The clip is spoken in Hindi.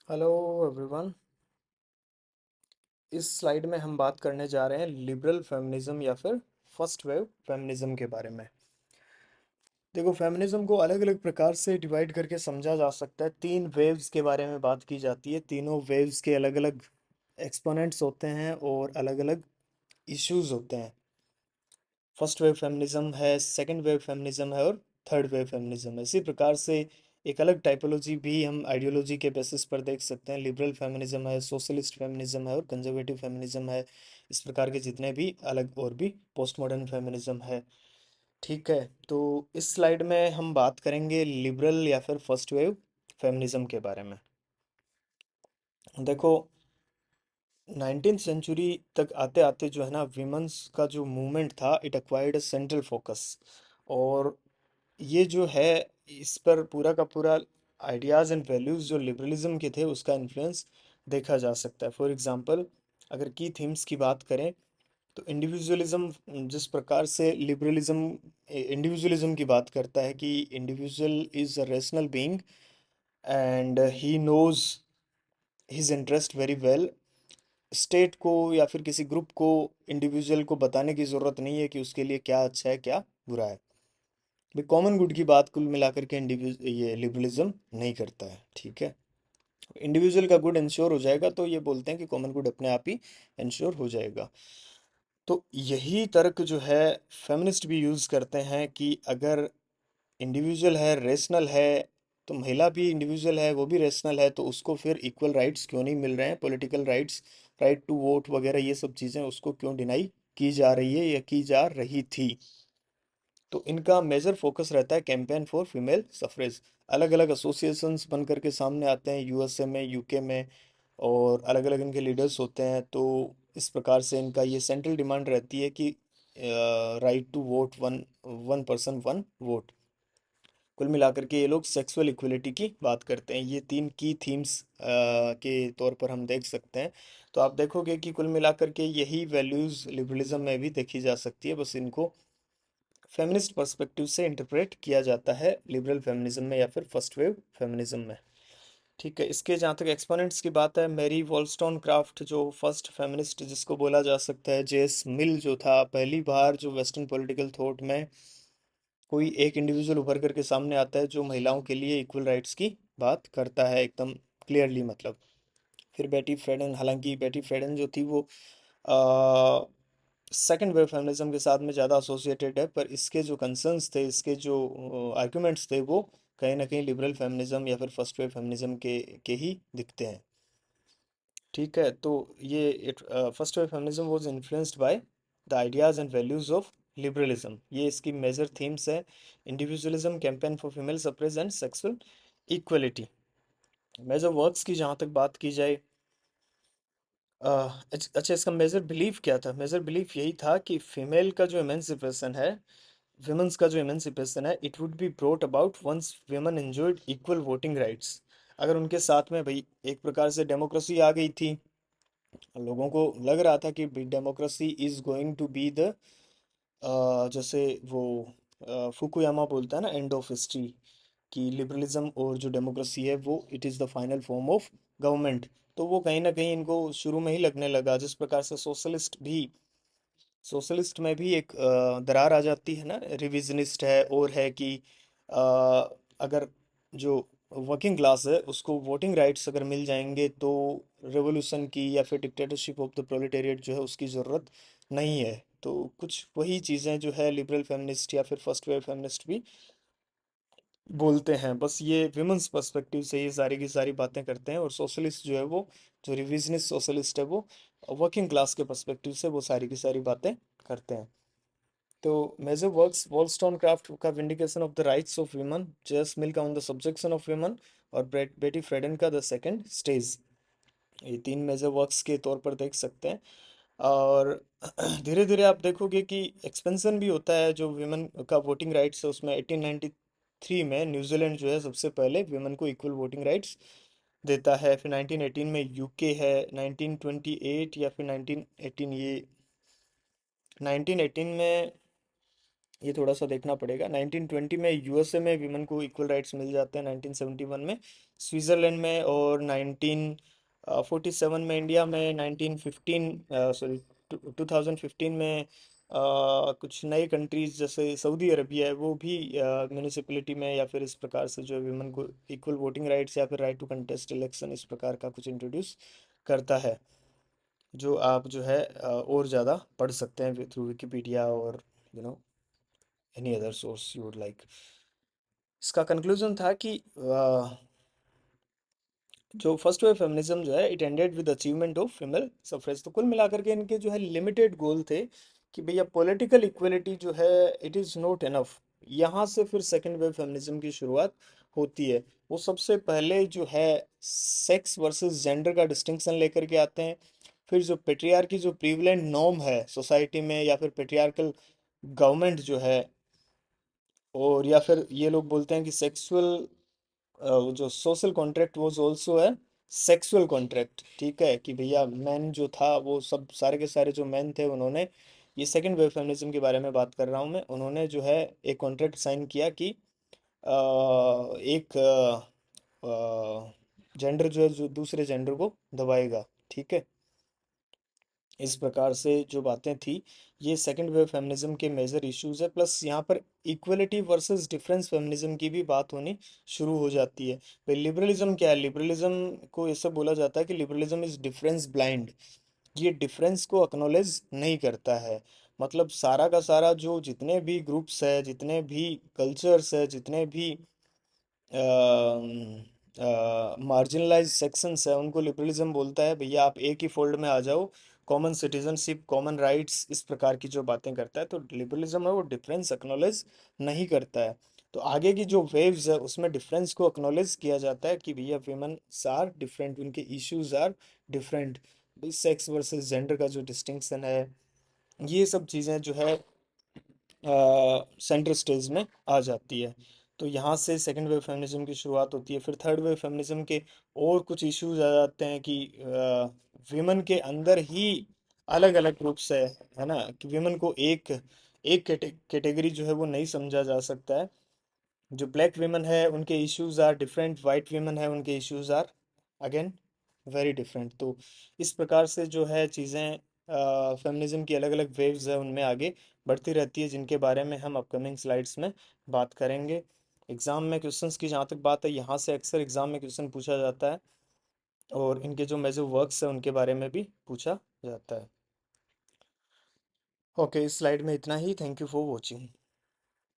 Hello everyone. इस स्लाइड में हम बात करने जा रहे हैं लिबरल फेमिनिज्म या फिर फर्स्ट वेव फेमिनिज्म के बारे में। देखो, फेमिनिज्म को अलग अलग प्रकार से डिवाइड करके समझा जा सकता है। तीन वेव्स के बारे में बात की जाती है। तीनों वेव्स के अलग अलग एक्सपोनेंट्स होते हैं और अलग अलग इश्यूज होते हैं। फर्स्ट वेव फेमिनिज्म है, सेकंड वेव फेमिनिज्म है और थर्ड वेव फेमिनिज्म है। इसी प्रकार से एक अलग टाइपोलॉजी भी हम आइडियोलॉजी के बेसिस पर देख सकते हैं। लिबरल फेमिनिज्म है, सोशलिस्ट फेमिनिज्म है और कंजर्वेटिव फेमिनिज्म है। इस प्रकार के जितने भी अलग और भी पोस्ट मॉडर्न फेमिनिज्म है। ठीक है, तो इस स्लाइड में हम बात करेंगे लिबरल या फिर फर्स्ट वेव फेमिनिज्म के बारे में। देखो, 19th सेंचुरी तक आते आते जो है ना, विमेंस का जो मूवमेंट था इट एक्वायर्ड सेंट्रल फोकस। और ये जो है, इस पर पूरा का पूरा आइडियाज़ एंड वैल्यूज़ जो लिबरलिज्म के थे उसका इन्फ्लुएंस देखा जा सकता है। फॉर एग्जांपल, अगर की थीम्स की बात करें तो इंडिविजुअलिज्म जिस प्रकार से लिबरलिज्म इंडिविजुअलिज्म की बात करता है कि individual is a rational being and he knows his interest very well. State को या फिर किसी ग्रुप को इंडिविजुअल को बताने की ज़रूरत नहीं है कि उसके लिए क्या अच्छा है क्या बुरा है। भाई, कॉमन गुड की बात कुल मिलाकर के इंडिविजुअल ये लिबरलिज्म नहीं करता है। ठीक है, इंडिविजुअल का गुड इंश्योर हो जाएगा तो ये बोलते हैं कि कॉमन गुड अपने आप ही इंश्योर हो जाएगा। तो यही तर्क जो है फेमिनिस्ट भी यूज़ करते हैं कि अगर इंडिविजुअल है, रेशनल है, तो महिला भी इंडिविजुअल है, वो भी रेशनल है, तो उसको फिर इक्वल राइट्स क्यों नहीं मिल रहे हैं? Political rights, right to vote वगैरह ये सब चीज़ें उसको क्यों डिनाई की जा रही है या की जा रही थी? तो इनका मेजर फोकस रहता है कैंपेन फॉर फीमेल सफरेज। अलग अलग एसोसिएशंस बन करके सामने आते हैं यूएसए में, यूके में, और अलग अलग इनके लीडर्स होते हैं। तो इस प्रकार से इनका ये सेंट्रल डिमांड रहती है कि right to vote, one one person one vote. कुल मिलाकर के ये लोग सेक्सुअल इक्वलिटी की बात करते हैं। ये तीन की थीम्स के तौर पर हम देख सकते हैं। तो आप देखोगे कि कुल मिलाकर के यही वैल्यूज़ लिबरलिज्म में भी देखी जा सकती है, बस इनको फेमिनिस्ट पर्सपेक्टिव से इंटरप्रेट किया जाता है लिबरल फेमिनिज्म में या फिर फर्स्ट वेव फेमिनिज्म में। ठीक है, इसके जहाँ तक एक्सपोनेंट्स की बात है, मैरी वॉलस्टोनक्राफ्ट जो फर्स्ट फेमिनिस्ट जिसको बोला जा सकता है, जेएस मिल जो था पहली बार जो वेस्टर्न पॉलिटिकल थॉट में कोई एक इंडिविजुअल उभर करके सामने आता है जो महिलाओं के लिए इक्वल राइट्स की बात करता है एकदम क्लियरली। मतलब फिर बेटी फ्रेडन, हालांकि बेटी फ्रेडन जो थी वो सेकंड वेव फेमिनिज्म के साथ में ज़्यादा एसोसिएटेड है, पर इसके जो कंसर्न्स थे, इसके जो आर्ग्यूमेंट्स थे, वो कहीं ना कहीं लिबरल फेमिनिज्म या फिर फर्स्ट वेव फेमिनिज्म के ही दिखते हैं। ठीक है, तो ये first wave feminism was influenced by the ideas and values of liberalism. ये इसकी मेजर थीम्स है: individualism, campaign for female suffrage and sexual equality. Major works की जहाँ तक बात की जाए, अच्छा, इसका मेजर बिलीफ क्या था? मेजर बिलीफ यही था कि फीमेल का जो एमेंसिपेशन है, विमेंस का जो एमेंसिपेशन है, it would be brought about once women enjoyed equal voting rights. अगर उनके साथ में भाई एक प्रकार से डेमोक्रेसी आ गई थी, लोगों को लग रहा था कि democracy is going to be the, जैसे वो फुकुयामा बोलता है ना, एंड ऑफ हिस्ट्री, कि लिबरलिज्म और जो डेमोक्रेसी है वो it is the final form of government. तो वो कहीं ना कहीं इनको शुरू में ही लगने लगा। जिस प्रकार से सोशलिस्ट में भी एक दरार आ जाती है ना, रिविजनिस्ट है और है कि अ, अगर जो वर्किंग क्लास है उसको वोटिंग राइट्स अगर मिल जाएंगे तो रेवोल्यूशन की या फिर डिक्टेटरशिप ऑफ द प्रोलेटेरिएट जो है उसकी ज़रूरत नहीं है। तो कुछ वही चीज़ें जो है लिबरल फेमिनिस्ट या फिर फर्स्ट वेव फेमिनिस्ट भी बोलते हैं। बस ये विमेंस पर्सपेक्टिव से ये सारी की सारी बातें करते हैं, और सोशलिस्ट जो है वो, जो रिविजनिस्ट सोशलिस्ट है वो वर्किंग क्लास के पर्सपेक्टिव से वो सारी की सारी बातें करते हैं। तो मेजर वर्क्स: वॉलस्टोनक्राफ्ट का vindication of the rights of women, जेस मिल का on the subjection of women, और बेटी फ्रेडन का द सेकंड स्टेज। ये तीन मेजर वर्क्स के तौर पर देख सकते हैं। और धीरे धीरे आप देखोगे कि एक्सपेंशन भी होता है जो विमेन का वोटिंग राइट्स है उसमें। 1893 में न्यूजीलैंड जो है सबसे पहले विमेन को इक्वल वोटिंग राइट्स देता है। फिर 1918 में यूके है, 1928 या फिर 1918, ये 1918 में ये थोड़ा सा देखना पड़ेगा। 1920 में यूएसए में विमेन को इक्वल राइट्स मिल जाते हैं, 1971 में स्विट्जरलैंड में, और 1947 में इंडिया में, 1915 सॉरी 2015 में कुछ नए कंट्रीज जैसे सऊदी अरबिया है वो भी म्यूनिसिपैलिटी में या फिर इस प्रकार से जो विमेन को इक्वल वोटिंग राइट्स या फिर राइट टू कंटेस्ट इलेक्शन इस प्रकार का कुछ इंट्रोड्यूस करता है, जो आप जो है और ज़्यादा पढ़ सकते हैं थ्रू विकिपीडिया और you know any other source you would like. इसका कंक्लूजन था कि जो फर्स्ट वेव फेमिनिज्म जो है it ended with achievement of female suffrage. तो कुल मिलाकर के इनके जो है लिमिटेड गोल थे कि भैया पॉलिटिकल इक्वलिटी जो है इट इज़ नॉट इनफ। यहाँ से फिर सेकंड वेव फेमिनिज्म की शुरुआत होती है। वो सबसे पहले जो है सेक्स वर्सेस जेंडर का डिस्टिंक्शन लेकर के आते हैं। फिर जो पेट्रियार्की जो प्रीवलेंट नॉर्म है सोसाइटी में, या फिर पेट्रियार्कल गवर्नमेंट जो है, और या फिर ये लोग बोलते हैं कि सेक्सुअल जो सोशल कॉन्ट्रैक्ट वाज आल्सो है सेक्सुअल कॉन्ट्रैक्ट। ठीक है कि भैया मैन जो था वो सब सारे के सारे जो मैन थे उन्होंने, ये सेकंड वेव फेमिनिज्म के बारे में बात कर रहा हूँ मैं, उन्होंने जो है एक कॉन्ट्रैक्ट साइन किया कि एक जेंडर जो है जो दूसरे जेंडर को दबाएगा। ठीक है, इस प्रकार से जो बातें थी, ये सेकंड वेव फेमिनिज्म के मेजर इश्यूज है। प्लस यहाँ पर इक्वलिटी वर्सेस डिफरेंस फेमिनिज्म की भी बात होनी शुरू हो जाती है। भाई लिबरलिज्म क्या है? लिबरलिज्म को ऐसे बोला जाता है कि लिबरलिज्म इज डिफरेंस ब्लाइंड। ये डिफरेंस को एक्नॉलेज नहीं करता है। मतलब सारा का सारा जो जितने भी ग्रुप्स है, जितने भी कल्चर्स है, जितने भी मार्जिनलाइज सेक्शंस है, उनको लिबरलिज्म बोलता है भैया आप एक ही फोल्ड में आ जाओ, कॉमन सिटीजनशिप, कॉमन राइट्स, इस प्रकार की जो बातें करता है। तो लिबरलिज्म है वो डिफरेंस एक्नॉलेज नहीं करता है। तो आगे की जो वेव्स है उसमें डिफरेंस को एक्नॉलेज किया जाता है कि भैया विमेन आर डिफरेंट, उनके issues are different. Sex versus gender का जो डिस्टिंक्शन है, ये सब चीज़ें जो है सेंटर स्टेज में आ जाती है। तो यहाँ से सेकंड वेव फेमिनिज्म की शुरुआत होती है। फिर थर्ड वेव फेमिनिज्म के और कुछ इश्यूज आ जाते हैं कि विमेन के अंदर ही अलग अलग ग्रुप्स है ना, कि विमेन को एक एक कैटेगरी जो है वो नहीं समझा जा सकता है। जो ब्लैक वीमेन है उनके issues are different, white women है उनके issues are again very different. तो इस प्रकार से जो है चीज़ें फेमिनिज्म की अलग अलग वेव्स है उनमें आगे बढ़ती रहती है, जिनके बारे में हम अपकमिंग स्लाइड्स में बात करेंगे। एग्ज़ाम में क्वेश्चंस की जहाँ तक बात है, यहाँ से अक्सर एग्ज़ाम में क्वेश्चन पूछा जाता है, और इनके जो मेजर वर्क्स है उनके बारे में भी पूछा जाता है। ओके, इस स्लाइड में इतना ही। Thank you for watching.